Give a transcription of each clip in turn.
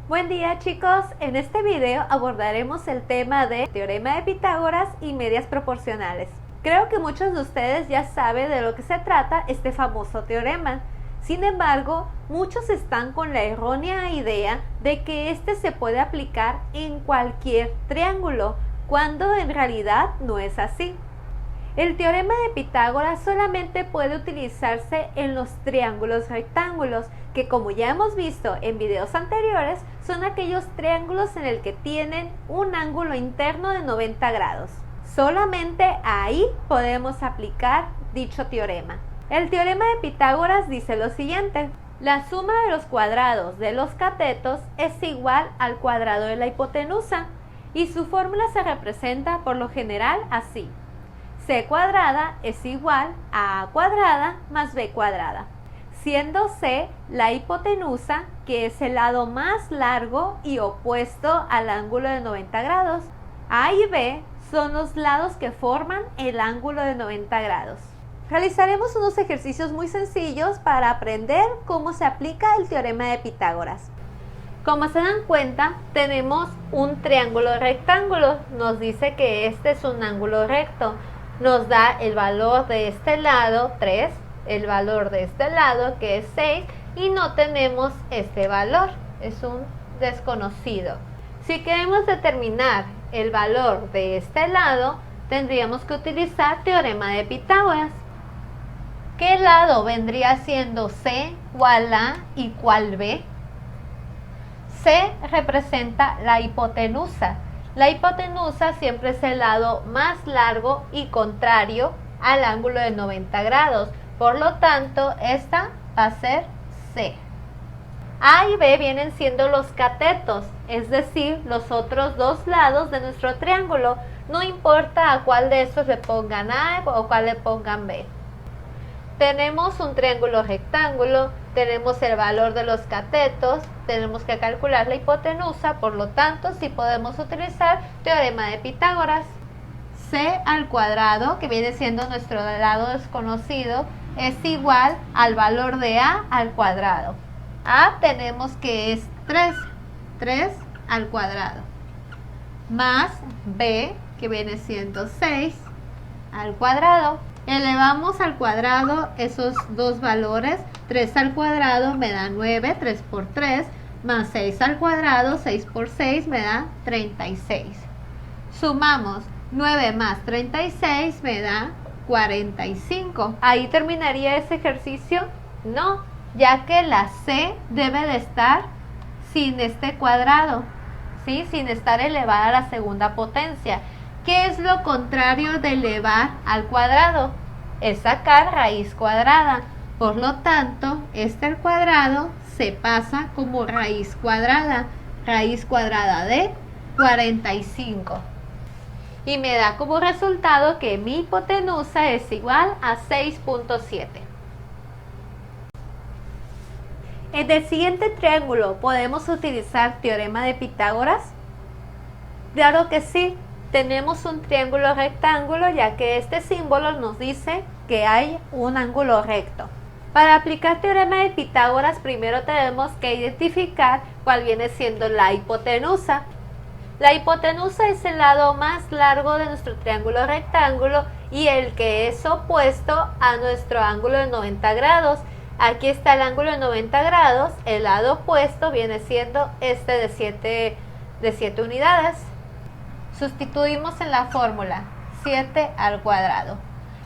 Buen día chicos, en este video abordaremos el tema de teorema de Pitágoras y medias proporcionales. Creo que muchos de ustedes ya saben de lo que se trata este famoso teorema. Sin embargo, muchos están con la errónea idea de que este se puede aplicar en cualquier triángulo, cuando en realidad no es así. El teorema de Pitágoras solamente puede utilizarse en los triángulos rectángulos, que como ya hemos visto en videos anteriores, son aquellos triángulos en el que tienen un ángulo interno de 90 grados. Solamente ahí podemos aplicar dicho teorema. El teorema de Pitágoras dice lo siguiente: la suma de los cuadrados de los catetos es igual al cuadrado de la hipotenusa, y su fórmula se representa por lo general así: c cuadrada es igual a cuadrada más b cuadrada, siendo c la hipotenusa, que es el lado más largo y opuesto al ángulo de 90 grados. A y b son los lados que forman el ángulo de 90 grados. Realizaremos unos ejercicios muy sencillos para aprender cómo se aplica el teorema de Pitágoras. Como se dan cuenta, tenemos un triángulo rectángulo. Nos dice que este es un ángulo recto. Nos da el valor de este lado 3, el valor de este lado que es 6, y no tenemos este valor, es un desconocido. Si queremos determinar el valor de este lado, tendríamos que utilizar teorema de Pitágoras. ¿Qué lado vendría siendo C, cuál A y cuál B? C representa la hipotenusa. La hipotenusa siempre es el lado más largo y contrario al ángulo de 90 grados. Por lo tanto, esta va a ser C. A y B vienen siendo los catetos, es decir, los otros dos lados de nuestro triángulo. No importa a cuál de estos le pongan A o cuál le pongan B. Tenemos un triángulo rectángulo, tenemos el valor de los catetos, tenemos que calcular la hipotenusa, por lo tanto, sí podemos utilizar teorema de Pitágoras. C al cuadrado, que viene siendo nuestro lado desconocido, es igual al valor de A al cuadrado. A tenemos que es 3 al cuadrado, más B, que viene siendo 6 al cuadrado. Elevamos al cuadrado esos dos valores. 3 al cuadrado me da 9, 3 por 3, más 6 al cuadrado, 6 por 6 me da 36. Sumamos 9 más 36 me da 45. ¿Ahí terminaría ese ejercicio? No, ya que la C debe de estar sin este cuadrado, ¿sí? Sin estar elevada a la segunda potencia. ¿Qué es lo contrario de elevar al cuadrado? Es sacar raíz cuadrada. Por lo tanto, este al cuadrado se pasa como raíz cuadrada de 45. Y me da como resultado que mi hipotenusa es igual a 6.7. En el siguiente triángulo, ¿podemos utilizar teorema de Pitágoras? Claro que sí. Tenemos un triángulo rectángulo, ya que este símbolo nos dice que hay un ángulo recto. Para aplicar teorema de Pitágoras, primero tenemos que identificar cuál viene siendo la hipotenusa. La hipotenusa es el lado más largo de nuestro triángulo rectángulo y el que es opuesto a nuestro ángulo de 90 grados. Aquí está el ángulo de 90 grados, el lado opuesto viene siendo este de 7 unidades. Sustituimos en la fórmula 7 al cuadrado.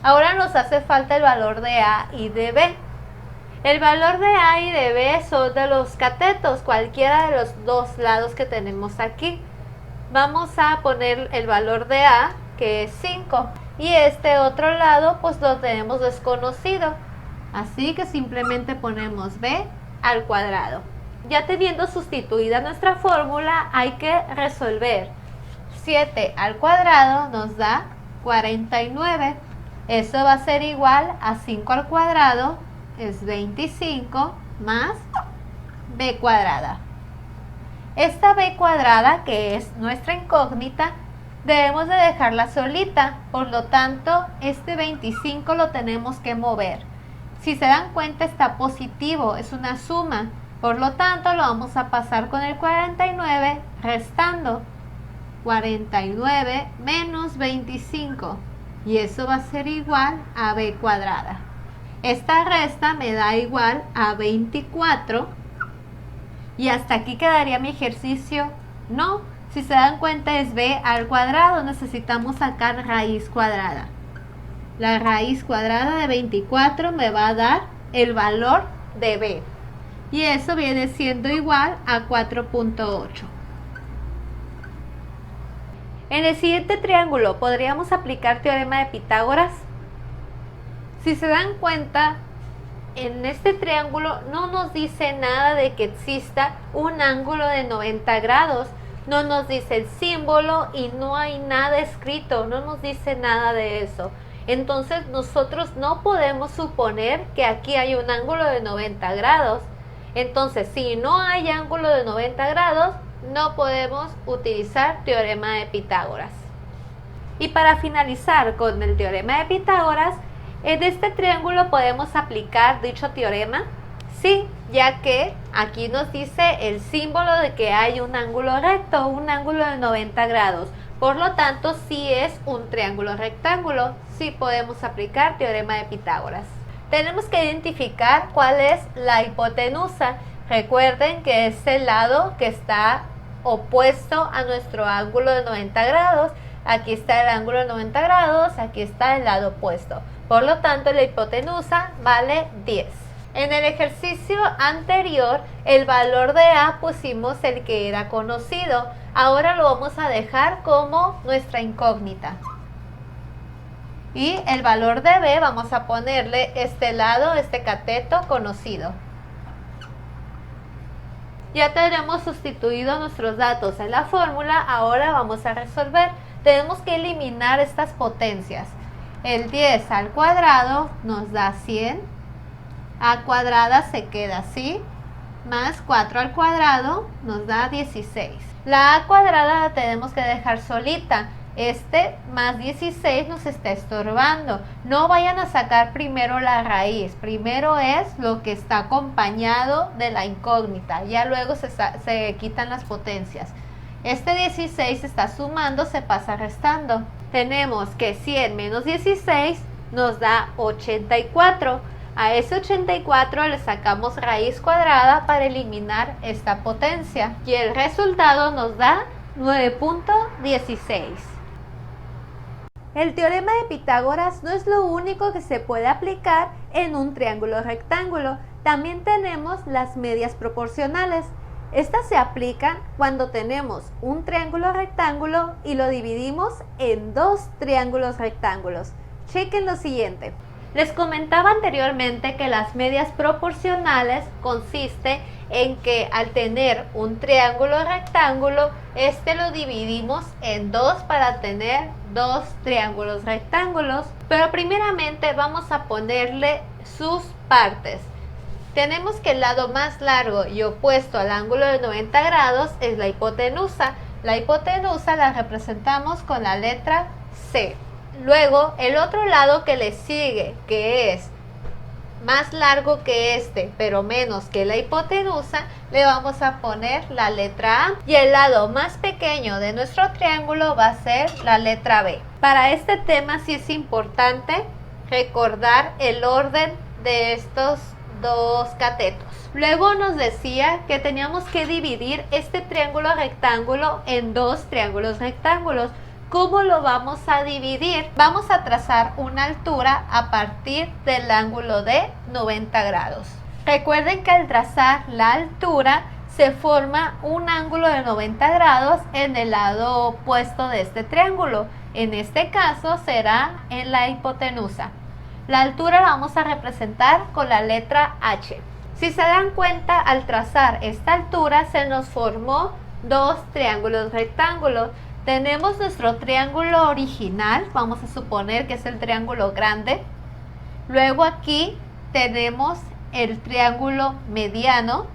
Ahora nos hace falta el valor de A y de B. El valor de A y de B son de los catetos, cualquiera de los dos lados que tenemos aquí. Vamos a poner el valor de A, que es 5, y este otro lado pues lo tenemos desconocido. Así que simplemente ponemos B al cuadrado. Ya teniendo sustituida nuestra fórmula, hay que resolver. 7 al cuadrado nos da 49. Eso va a ser igual a 5 al cuadrado, es 25, más b cuadrada. Esta b cuadrada, que es nuestra incógnita, debemos de dejarla solita. Por lo tanto, este 25 lo tenemos que mover. Si se dan cuenta, está positivo, es una suma. Por lo tanto, lo vamos a pasar con el 49 restando. 49 menos 25. Y eso va a ser igual a b cuadrada. Esta resta me da igual a 24. Y hasta aquí quedaría mi ejercicio. No, si se dan cuenta es b al cuadrado. Necesitamos sacar raíz cuadrada. La raíz cuadrada de 24 me va a dar el valor de b. Y eso viene siendo igual a 4.8. En el siguiente triángulo, ¿podríamos aplicar teorema de Pitágoras? Si se dan cuenta, en este triángulo no nos dice nada de que exista un ángulo de 90 grados. No nos dice el símbolo y no hay nada escrito, no nos dice nada de eso. Entonces nosotros no podemos suponer que aquí hay un ángulo de 90 grados. Entonces, si no hay ángulo de 90 grados, no podemos utilizar teorema de Pitágoras. Y para finalizar con el teorema de Pitágoras, en este triángulo podemos aplicar dicho teorema. Sí, ya que aquí nos dice el símbolo de que hay un ángulo recto, un ángulo de 90 grados. Por lo tanto, sí es un triángulo rectángulo. Sí podemos aplicar teorema de Pitágoras. Tenemos que identificar cuál es la hipotenusa. Recuerden que es el lado que está opuesto a nuestro ángulo de 90 grados. Aquí está el ángulo de 90 grados, aquí está el lado opuesto. Por lo tanto, la hipotenusa vale 10. En el ejercicio anterior, el valor de A pusimos el que era conocido. Ahora lo vamos a dejar como nuestra incógnita. Y el valor de B vamos a ponerle este lado, este cateto conocido. Ya tenemos sustituido nuestros datos en la fórmula, ahora vamos a resolver. Tenemos que eliminar estas potencias. El 10 al cuadrado nos da 100. A cuadrada se queda así. Más 4 al cuadrado nos da 16. La A cuadrada la tenemos que dejar solita. Este más 16 nos está estorbando. No vayan a sacar primero la raíz. Primero es lo que está acompañado de la incógnita. Ya luego se quitan las potencias. Este 16 está sumando, se pasa restando. Tenemos que 100 menos 16 nos da 84. A ese 84 le sacamos raíz cuadrada para eliminar esta potencia. Y el resultado nos da 9.16. El teorema de Pitágoras no es lo único que se puede aplicar en un triángulo rectángulo. También tenemos las medias proporcionales. Estas se aplican cuando tenemos un triángulo rectángulo y lo dividimos en dos triángulos rectángulos. Chequen lo siguiente. Les comentaba anteriormente que las medias proporcionales consiste en que al tener un triángulo rectángulo, este lo dividimos en dos para tener dos triángulos rectángulos. Pero primeramente vamos a ponerle sus partes. Tenemos que el lado más largo y opuesto al ángulo de 90 grados es la hipotenusa. La hipotenusa la representamos con la letra C. Luego, el otro lado que le sigue, que es más largo que este, pero menos que la hipotenusa, le vamos a poner la letra A. Y el lado más pequeño de nuestro triángulo va a ser la letra B. Para este tema sí es importante recordar el orden de estos dos catetos. Luego nos decía que teníamos que dividir este triángulo rectángulo en dos triángulos rectángulos. ¿Cómo lo vamos a dividir? Vamos a trazar una altura a partir del ángulo de 90 grados. Recuerden que al trazar la altura se forma un ángulo de 90 grados en el lado opuesto de este triángulo. En este caso será en la hipotenusa. La altura la vamos a representar con la letra H. Si se dan cuenta, al trazar esta altura se nos formó dos triángulos rectángulos. Tenemos nuestro triángulo original, vamos a suponer que es el triángulo grande. Luego aquí tenemos el triángulo mediano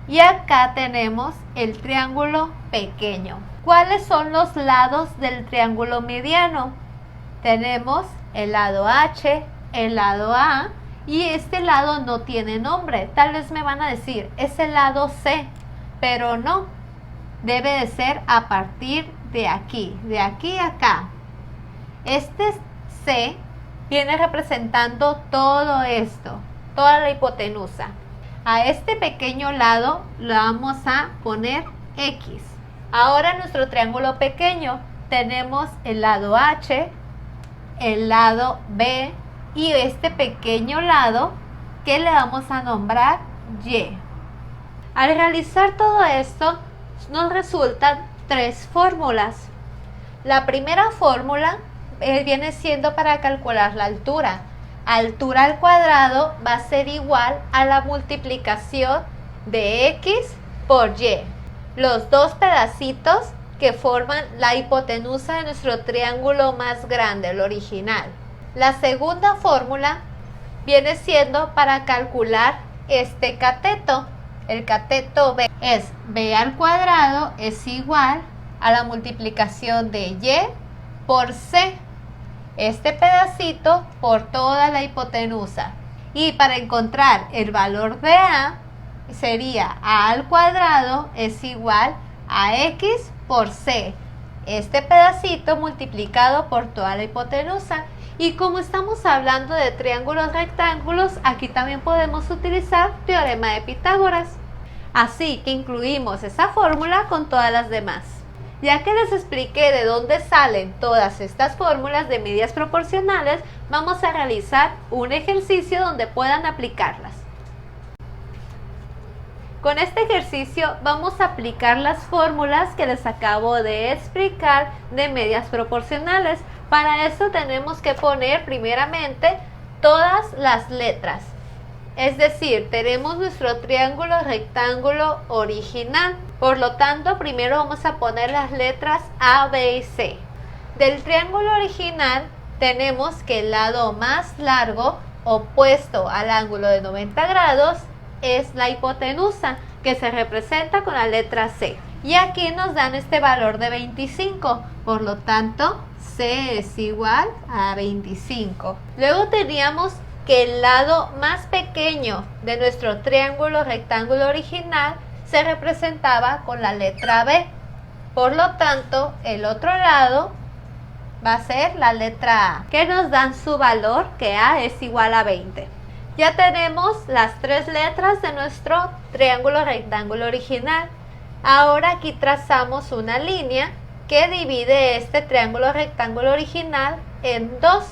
y acá tenemos el triángulo pequeño. ¿Cuáles son los lados del triángulo mediano? Tenemos el lado H, el lado A Y este lado no tiene nombre. Tal vez me van a decir, es el lado C, pero no. Debe de ser a partir de aquí a acá. Este C viene representando todo esto, toda la hipotenusa. A este pequeño lado le vamos a poner X. Ahora en nuestro triángulo pequeño tenemos el lado H, el lado B y este pequeño lado que le vamos a nombrar Y. Al realizar todo esto nos resultan tres fórmulas. La primera fórmula viene siendo para calcular la altura. Altura al cuadrado va a ser igual a la multiplicación de X por Y. Los dos pedacitos que forman la hipotenusa de nuestro triángulo más grande, el original. La segunda fórmula viene siendo para calcular este cateto. El cateto B es B al cuadrado es igual a la multiplicación de Y por C. Este pedacito por toda la hipotenusa. Y para encontrar el valor de A sería A al cuadrado es igual a X por C. Este pedacito multiplicado por toda la hipotenusa. Y como estamos hablando de triángulos rectángulos, aquí también podemos utilizar teorema de Pitágoras. Así que incluimos esa fórmula con todas las demás. Ya que les expliqué de dónde salen todas estas fórmulas de medidas proporcionales, vamos a realizar un ejercicio donde puedan aplicarlas. Con este ejercicio vamos a aplicar las fórmulas que les acabo de explicar de medidas proporcionales. Para eso tenemos que poner primeramente todas las letras. Es decir, tenemos nuestro triángulo rectángulo original. Por lo tanto, primero vamos a poner las letras A, B y C. Del triángulo original tenemos que el lado más largo, opuesto al ángulo de 90 grados, es la hipotenusa, que se representa con la letra C. Y aquí nos dan este valor de 25. Por lo tanto, C es igual a 25. Luego teníamos que el lado más pequeño de nuestro triángulo rectángulo original se representaba con la letra B. Por lo tanto, el otro lado va a ser la letra A, que nos dan su valor, que A es igual a 20. Ya tenemos las tres letras de nuestro triángulo rectángulo original. Ahora aquí trazamos una línea que divide este triángulo rectángulo original en dos.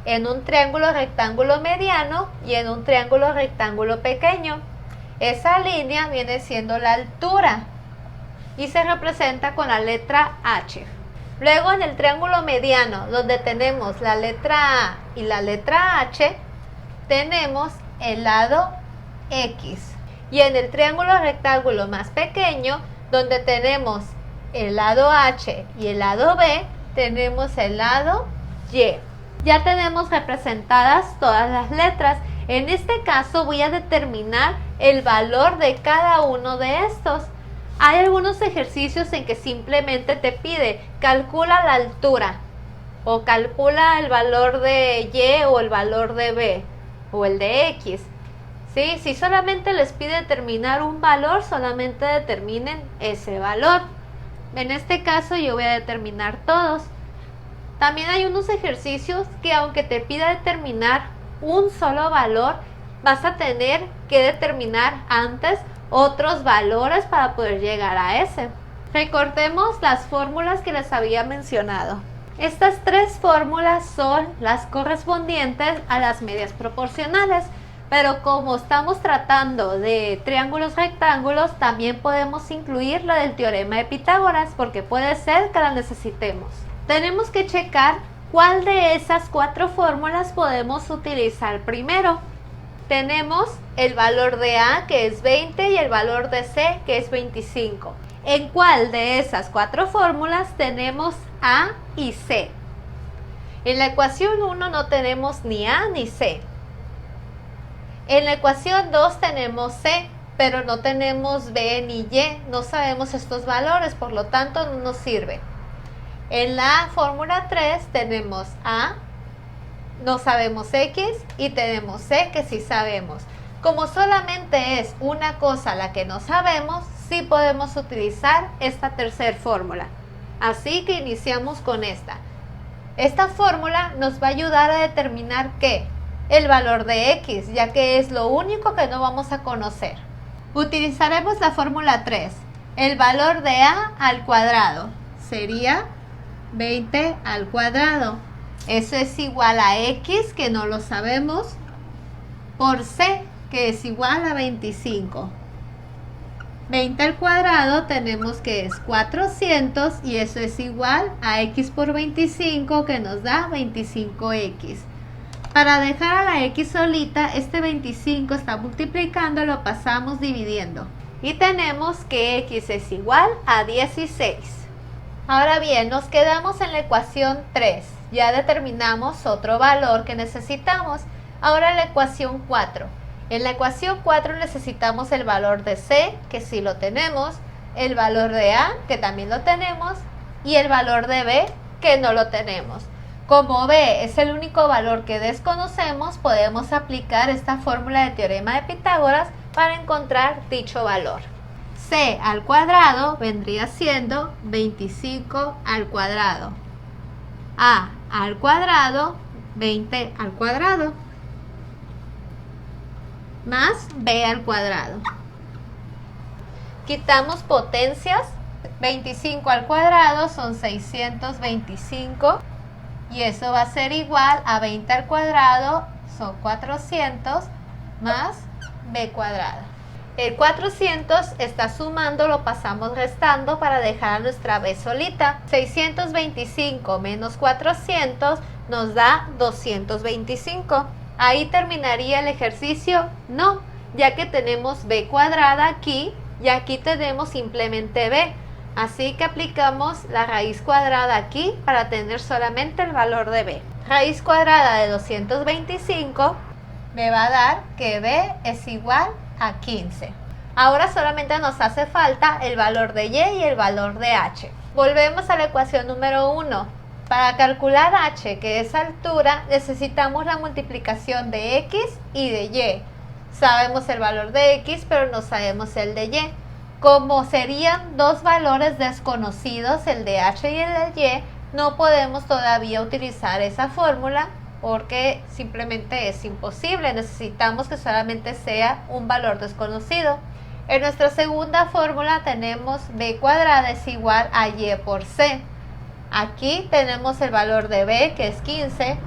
En un triángulo rectángulo mediano y en un triángulo rectángulo pequeño. Esa línea viene siendo la altura y se representa con la letra H. Luego en el triángulo mediano, donde tenemos la letra A y la letra H, tenemos el lado X. Y en el triángulo rectángulo más pequeño, donde tenemos el lado H y el lado B, tenemos el lado Y. Ya tenemos representadas todas las letras. En este caso voy a determinar el valor de cada uno de estos. Hay algunos ejercicios en que simplemente te pide calcula la altura o calcula el valor de Y o el valor de B o el de X. ¿Sí? Si solamente les pide determinar un valor, solamente determinen ese valor. En este caso yo voy a determinar todos. También hay unos ejercicios que aunque te pida determinar un solo valor, vas a tener que determinar antes otros valores para poder llegar a ese. Recordemos las fórmulas que les había mencionado. Estas tres fórmulas son las correspondientes a las medidas proporcionales, pero como estamos tratando de triángulos rectángulos, también podemos incluir la del teorema de Pitágoras, porque puede ser que la necesitemos. Tenemos que checar cuál de esas cuatro fórmulas podemos utilizar primero. Tenemos el valor de A, que es 20, y el valor de C, que es 25. ¿En cuál de esas cuatro fórmulas tenemos A y C? En la ecuación 1 no tenemos ni A ni C. En la ecuación 2 tenemos C, pero no tenemos B ni Y. No sabemos estos valores, por lo tanto no nos sirve. En la fórmula 3 tenemos A no sabemos X y tenemos C que sí sabemos. Como solamente es una cosa la que no sabemos, sí podemos utilizar esta tercera fórmula. Así que iniciamos con esta. Esta fórmula nos va a ayudar a determinar ¿qué? El valor de X, ya que es lo único que no vamos a conocer. Utilizaremos la fórmula 3. El valor de A al cuadrado sería 20 al cuadrado. Eso es igual a X, que no lo sabemos, por C, que es igual a 25. 20 al cuadrado tenemos que es 400 y eso es igual a X por 25, que nos da 25X. Para dejar a la X solita, este 25 está multiplicando, lo pasamos dividiendo. Y tenemos que X es igual a 16. Ahora bien, nos quedamos en la ecuación 3. Ya determinamos otro valor que necesitamos. Ahora la ecuación 4. En la ecuación 4 necesitamos el valor de C, que sí lo tenemos, el valor de A, que también lo tenemos, y el valor de B, que no lo tenemos. Como B es el único valor que desconocemos, podemos aplicar esta fórmula de teorema de Pitágoras para encontrar dicho valor. C al cuadrado vendría siendo 25 al cuadrado. A al cuadrado, 20 al cuadrado, más B al cuadrado. Quitamos potencias. 25 al cuadrado son 625 y eso va a ser igual a 20 al cuadrado, son 400, más B cuadrado. El 400 está sumando, lo pasamos restando para dejar a nuestra B solita. 625 menos 400 nos da 225. ¿Ahí terminaría el ejercicio? No, ya que tenemos B cuadrada aquí y aquí tenemos simplemente B. Así que aplicamos la raíz cuadrada aquí para tener solamente el valor de B. Raíz cuadrada de 225 me va a dar que B es igual a 15. Ahora solamente nos hace falta el valor de Y y el valor de H. Volvemos a la ecuación número 1. Para calcular H, que es altura, necesitamos la multiplicación de X y de Y. Sabemos el valor de X, pero no sabemos el de Y. Como serían dos valores desconocidos, el de H y el de Y, no podemos todavía utilizar esa fórmula porque simplemente es imposible. Necesitamos que solamente sea un valor desconocido. En nuestra segunda fórmula tenemos B cuadrada es igual a Y por C. Aquí tenemos el valor de B, que es 15,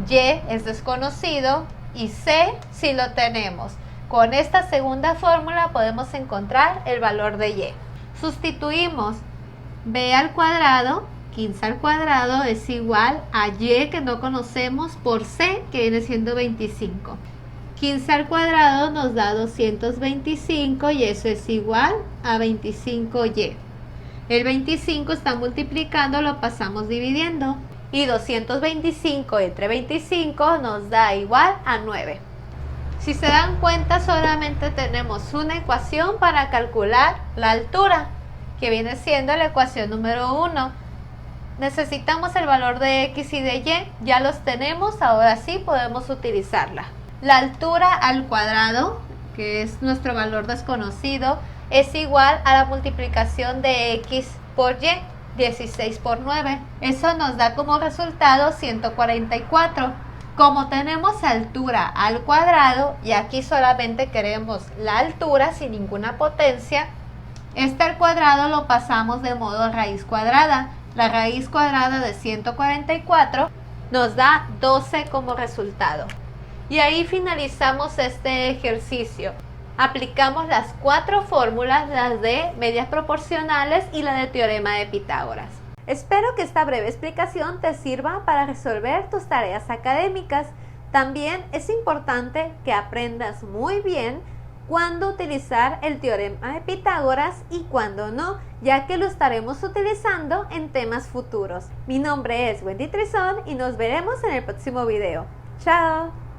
Y es desconocido y C sí lo tenemos. Con esta segunda fórmula podemos encontrar el valor de Y. Sustituimos B al cuadrado, 15 al cuadrado es igual a Y, que no conocemos, por C, que viene siendo 25. 15 al cuadrado nos da 225 y eso es igual a 25Y. El 25 está multiplicando, lo pasamos dividiendo. Y 225 entre 25 nos da igual a 9. Si se dan cuenta, solamente tenemos una ecuación para calcular la altura, que viene siendo la ecuación número 1. Necesitamos el valor de X y de Y, ya los tenemos, ahora sí podemos utilizarla. La altura al cuadrado, que es nuestro valor desconocido, es igual a la multiplicación de X por Y, 16 por 9. Eso nos da como resultado 144. Como tenemos altura al cuadrado y aquí solamente queremos la altura sin ninguna potencia, este al cuadrado lo pasamos de modo raíz cuadrada. La raíz cuadrada de 144 nos da 12 como resultado. Y ahí finalizamos este ejercicio. Aplicamos las 4 fórmulas, las de medias proporcionales y la de teorema de Pitágoras. Espero que esta breve explicación te sirva para resolver tus tareas académicas. También es importante que aprendas muy bien cuándo utilizar el teorema de Pitágoras y cuándo no, ya que lo estaremos utilizando en temas futuros. Mi nombre es Wendy Trizón y nos veremos en el próximo video. ¡Chao!